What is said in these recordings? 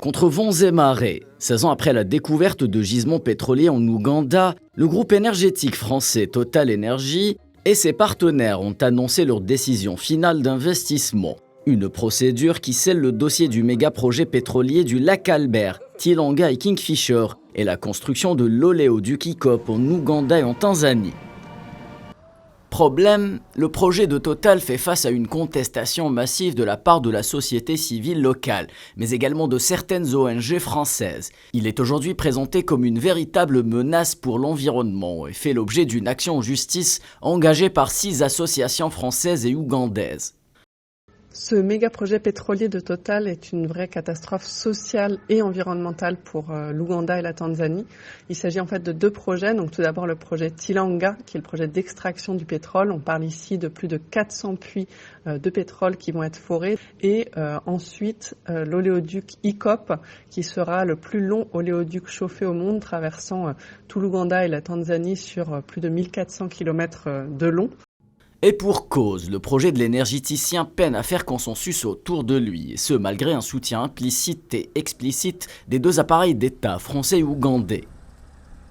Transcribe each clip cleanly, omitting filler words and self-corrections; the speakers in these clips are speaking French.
Contre vents et marées, 16 ans après la découverte de gisements pétroliers en Ouganda, le groupe énergétique français Total Energy et ses partenaires ont annoncé leur décision finale d'investissement. Une procédure qui scelle le dossier du méga-projet pétrolier du lac Albert, Tilanga et Kingfisher et la construction de l'oléoduc ICOP en Ouganda et en Tanzanie. Problème, le projet de Total fait face à une contestation massive de la part de la société civile locale, mais également de certaines ONG françaises. Il est aujourd'hui présenté comme une véritable menace pour l'environnement et fait l'objet d'une action en justice engagée par 6 associations françaises et ougandaises. Ce méga projet pétrolier de Total est une vraie catastrophe sociale et environnementale pour l'Ouganda et la Tanzanie. Il s'agit en fait de 2 projets. Donc tout d'abord le projet Tilanga, qui est le projet d'extraction du pétrole. On parle ici de plus de 400 puits de pétrole qui vont être forés. Et ensuite l'oléoduc ICOP, qui sera le plus long oléoduc chauffé au monde, traversant tout l'Ouganda et la Tanzanie sur plus de 1400 km de long. Et pour cause, le projet de l'énergéticien peine à faire consensus autour de lui, et ce malgré un soutien implicite et explicite des 2 appareils d'État, français et ougandais.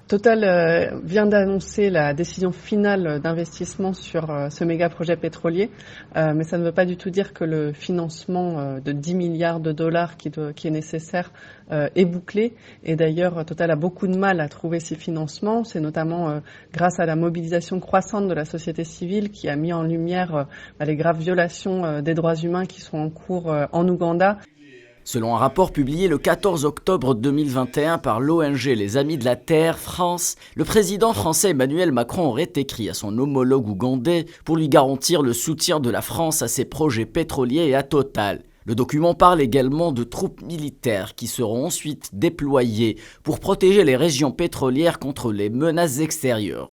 Total vient d'annoncer la décision finale d'investissement sur ce méga projet pétrolier, mais ça ne veut pas du tout dire que le financement de 10 milliards de dollars qui est nécessaire est bouclé. Et d'ailleurs, Total a beaucoup de mal à trouver ces financements. C'est notamment grâce à la mobilisation croissante de la société civile qui a mis en lumière les graves violations des droits humains qui sont en cours en Ouganda. Selon un rapport publié le 14 octobre 2021 par l'ONG Les Amis de la Terre France, le président français Emmanuel Macron aurait écrit à son homologue ougandais pour lui garantir le soutien de la France à ses projets pétroliers et à Total. Le document parle également de troupes militaires qui seront ensuite déployées pour protéger les régions pétrolières contre les menaces extérieures.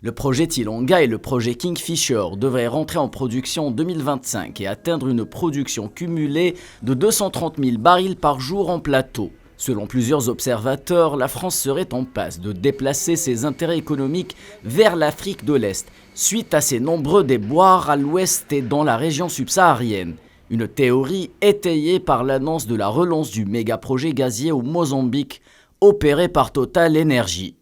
Le projet Tilanga et le projet Kingfisher devraient rentrer en production en 2025 et atteindre une production cumulée de 230 000 barils par jour en plateau. Selon plusieurs observateurs, la France serait en passe de déplacer ses intérêts économiques vers l'Afrique de l'Est, suite à ses nombreux déboires à l'ouest et dans la région subsaharienne. Une théorie étayée par l'annonce de la relance du méga-projet gazier au Mozambique, opéré par Total Energy.